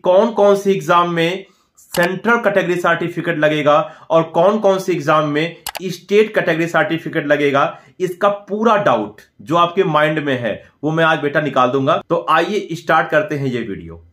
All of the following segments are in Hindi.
कौन कौन से एग्जाम में सेंट्रल कैटेगरी सर्टिफिकेट लगेगा और कौन कौन से एग्जाम में स्टेट कैटेगरी सर्टिफिकेट लगेगा, इसका पूरा डाउट जो आपके माइंड में है वो मैं आज बेटा निकाल दूंगा। तो आइए स्टार्ट करते हैं ये वीडियो।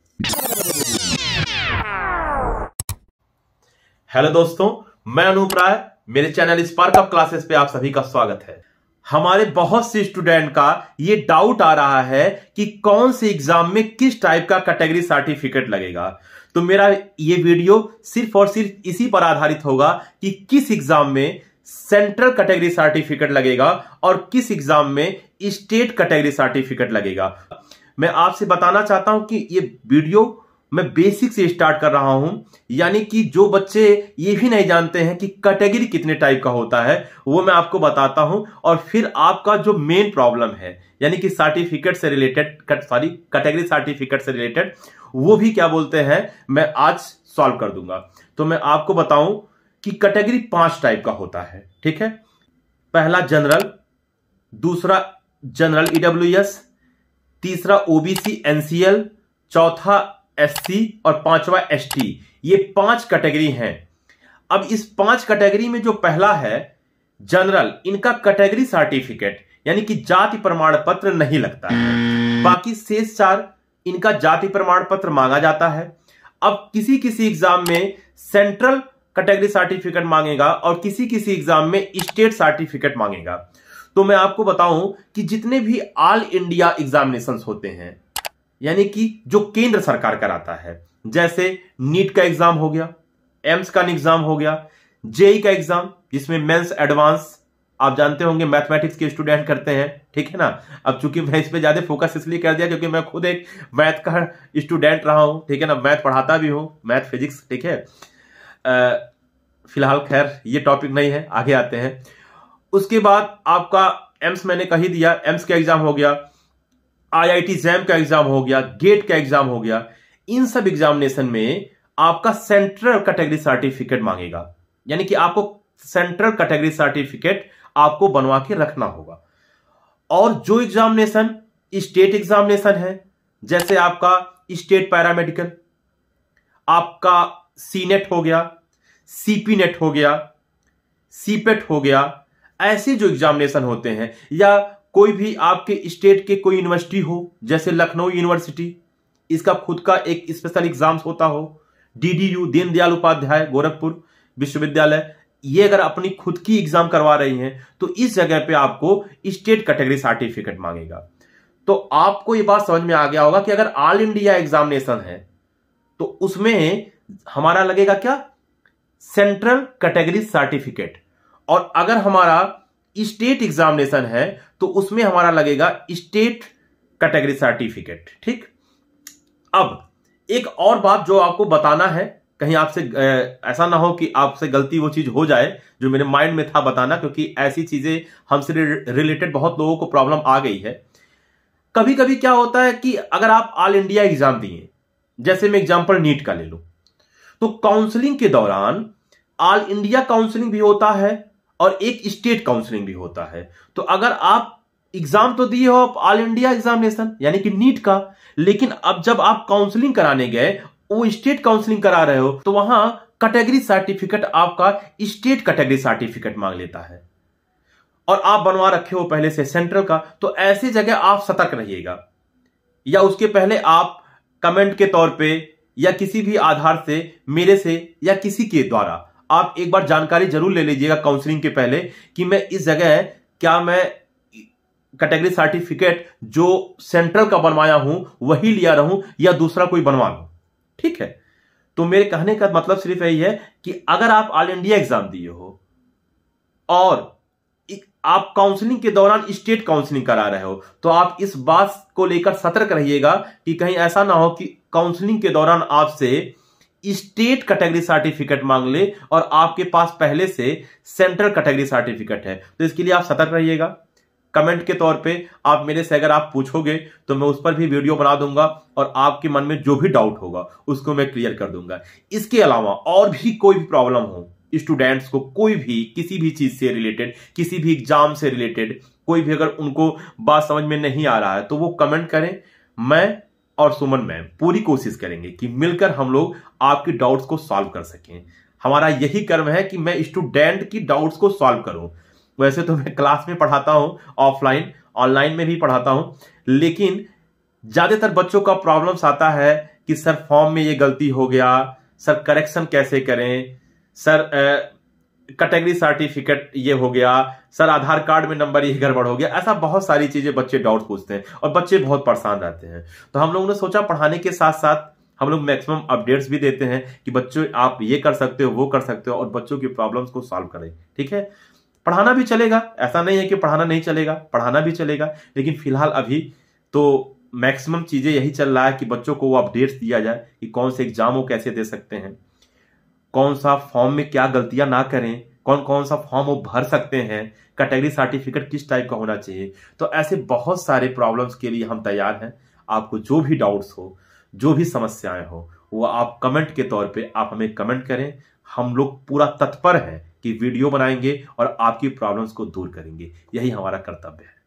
हेलो दोस्तों, मैं अनूप राय, मेरे चैनल स्पार्क अप क्लासेस पे आप सभी का स्वागत है। हमारे बहुत से स्टूडेंट का ये डाउट आ रहा है कि कौन से एग्जाम में किस टाइप का कैटेगरी सर्टिफिकेट लगेगा। तो मेरा ये वीडियो सिर्फ और सिर्फ इसी पर आधारित होगा कि किस एग्जाम में सेंट्रल कैटेगरी सर्टिफिकेट लगेगा और किस एग्जाम में स्टेट कैटेगरी सर्टिफिकेट लगेगा। मैं आपसे बताना चाहता हूं कि ये वीडियो मैं बेसिक से स्टार्ट कर रहा हूं, यानी कि जो बच्चे ये भी नहीं जानते हैं कि कैटेगरी कितने टाइप का होता है वो मैं आपको बताता हूं, और फिर आपका जो मेन प्रॉब्लम है यानी कि सर्टिफिकेट से रिलेटेड, कैटेगरी सर्टिफिकेट से रिलेटेड, वो भी क्या बोलते हैं मैं आज सॉल्व कर दूंगा। तो मैं आपको बताऊं कि कैटेगरी 5 टाइप का होता है, ठीक है। पहला जनरल, दूसरा जनरल ईडब्ल्यूएस, तीसरा ओबीसी एनसीएल, चौथा एससी और पांचवा एसटी। ये 5 कैटेगरी हैं। अब इस 5 कैटेगरी में जो पहला है जनरल, इनका कैटेगरी सर्टिफिकेट यानी कि जाति प्रमाण पत्र नहीं लगता है। बाकी शेष 4 इनका जाति प्रमाण पत्र मांगा जाता है। अब किसी किसी एग्जाम में सेंट्रल कैटेगरी सर्टिफिकेट मांगेगा और किसी किसी एग्जाम में स्टेट सर्टिफिकेट मांगेगा। तो मैं आपको बताऊं कि जितने भी ऑल इंडिया एग्जामिनेशंस होते हैं यानी कि जो केंद्र सरकार कराता है, जैसे नीट का एग्जाम हो गया, एम्स का एग्जाम हो गया, जेई का एग्जाम जिसमें मेंस एडवांस आप जानते होंगे मैथमेटिक्स के स्टूडेंट करते हैं, ठीक है ना। अब चूंकि मैं इस पे ज्यादा फोकस इसलिए कर दिया क्योंकि मैं खुद एक मैथ का स्टूडेंट रहा हूं, ठीक है ना। मैथ पढ़ाता भी हूं, मैथ फिजिक्स, ठीक है। फिलहाल खैर ये टॉपिक नहीं है, आगे आते हैं। उसके बाद आपका एम्स मैंने कही दिया, एम्स का एग्जाम हो गया, आईआईटी जैम का एग्जाम हो गया, गेट का एग्जाम हो गया। इन सब एग्जामिनेशन में आपका सेंट्रल कैटेगरी सर्टिफिकेट मांगेगा, यानी कि आपको सेंट्रल कैटेगरी सर्टिफिकेट आपको बनवा के रखना होगा। और जो एग्जामिनेशन स्टेट एग्जामिनेशन है, जैसे आपका स्टेट पैरामेडिकल, आपका सीनेट हो गया, सीपी नेट हो गया, सीपेट हो गया, ऐसे जो एग्जामिनेशन होते हैं, या कोई भी आपके स्टेट के कोई यूनिवर्सिटी हो जैसे लखनऊ यूनिवर्सिटी, इसका खुद का एक स्पेशल एग्जाम्स होता हो, डीडीयू दीनदयाल उपाध्याय गोरखपुर विश्वविद्यालय, ये अगर अपनी खुद की एग्जाम करवा रही हैं तो इस जगह पे आपको स्टेट कैटेगरी सर्टिफिकेट मांगेगा। तो आपको ये बात समझ में आ गया होगा कि अगर ऑल इंडिया एग्जामिनेशन है तो उसमें हमारा लगेगा क्या, सेंट्रल कैटेगरी सर्टिफिकेट, और अगर हमारा स्टेट एग्जामिनेशन है तो उसमें हमारा लगेगा स्टेट कैटेगरी सर्टिफिकेट, ठीक। अब एक और बात जो आपको बताना है, कहीं आपसे ऐसा ना हो कि आपसे गलती वो चीज हो जाए जो मेरे माइंड में था बताना, क्योंकि ऐसी चीजें हमसे रिलेटेड बहुत लोगों को प्रॉब्लम आ गई है। कभी कभी क्या होता है कि अगर आप ऑल इंडिया एग्जाम दिए, जैसे मैं एग्जांपल नीट का ले लूं, तो काउंसलिंग के दौरान ऑल इंडिया काउंसलिंग भी होता है और एक स्टेट काउंसलिंग भी होता है। तो अगर आप एग्जाम तो दिए हो ऑल इंडिया एग्जामिनेशन यानी कि नीट का, लेकिन अब जब आप काउंसलिंग कराने गए, वो स्टेट काउंसलिंग करा रहे हो, तो वहां कैटेगरी सर्टिफिकेट आपका स्टेट कैटेगरी सर्टिफिकेट मांग लेता है और आप बनवा रखे हो पहले से सेंट्रल का। तो ऐसी जगह आप सतर्क रहिएगा, या उसके पहले आप कमेंट के तौर पे या किसी भी आधार से, मेरे से या किसी के द्वारा आप एक बार जानकारी जरूर ले लीजिएगा काउंसलिंग के पहले कि मैं इस जगह क्या मैं कैटेगरी सर्टिफिकेट जो सेंट्रल का बनवाया हूं वही लिया रहूं या दूसरा कोई बनवा लूं, ठीक है। तो मेरे कहने का मतलब सिर्फ यही है कि अगर आप ऑल इंडिया एग्जाम दिए हो और आप काउंसलिंग के दौरान स्टेट काउंसलिंग करा रहे हो, तो आप इस बात को लेकर सतर्क रहिएगा कि कहीं ऐसा ना हो कि काउंसलिंग के दौरान आपसे स्टेट कैटेगरी सर्टिफिकेट मांग ले और आपके पास पहले से सेंट्रल कैटेगरी सर्टिफिकेट है। तो इसके लिए आप सतर्क रहिएगा। कमेंट के तौर पे आप मेरे से अगर आप पूछोगे तो मैं उस पर भी वीडियो बना दूंगा और आपके मन में जो भी डाउट होगा उसको मैं क्लियर कर दूंगा। इसके अलावा और भी कोई भी प्रॉब्लम हो स्टूडेंट्स को, कोई भी किसी भी चीज से रिलेटेड, किसी भी एग्जाम से रिलेटेड कोई भी अगर उनको बात समझ में नहीं आ रहा है तो वो कमेंट करें। मैं और सुमन मैम पूरी कोशिश करेंगे कि मिलकर हम लोग आपकी डाउट्स को सॉल्व कर सकें। हमारा यही कर्म है कि मैं स्टूडेंट की डाउट्स को सॉल्व करूं। वैसे तो मैं क्लास में पढ़ाता हूं, ऑफलाइन ऑनलाइन में भी पढ़ाता हूं, लेकिन ज्यादातर बच्चों का प्रॉब्लम्स आता है कि सर फॉर्म में ये गलती हो गया, सर करेक्शन कैसे करें, सर कैटेगरी सर्टिफिकेट ये हो गया, सर आधार कार्ड में नंबर ये गड़बड़ हो गया। ऐसा बहुत सारी चीजें बच्चे डाउट पूछते हैं और बच्चे बहुत परेशान रहते हैं। तो हम लोगों ने सोचा पढ़ाने के साथ साथ हम लोग मैक्सिमम अपडेट्स भी देते हैं कि बच्चों आप ये कर सकते हो, वो कर सकते हो, और बच्चों की प्रॉब्लम्स को सॉल्व करें। ठीक है, पढ़ाना भी चलेगा, ऐसा नहीं है कि पढ़ाना नहीं चलेगा, पढ़ाना भी चलेगा, लेकिन फिलहाल अभी तो मैक्सिमम चीजें यही चल रहा है कि बच्चों को वो अपडेट्स दिया जाए कि कौन से एग्जाम वो कैसे दे सकते हैं, कौन सा फॉर्म में क्या गलतियां ना करें, कौन कौन सा फॉर्म वो भर सकते हैं, कैटेगरी सर्टिफिकेट किस टाइप का होना चाहिए। तो ऐसे बहुत सारे प्रॉब्लम्स के लिए हम तैयार हैं। आपको जो भी डाउट्स हो, जो भी समस्याएं हो, वो आप कमेंट के तौर पे आप हमें कमेंट करें। हम लोग पूरा तत्पर हैं कि वीडियो बनाएंगे और आपकी प्रॉब्लम्स को दूर करेंगे। यही हमारा कर्तव्य है।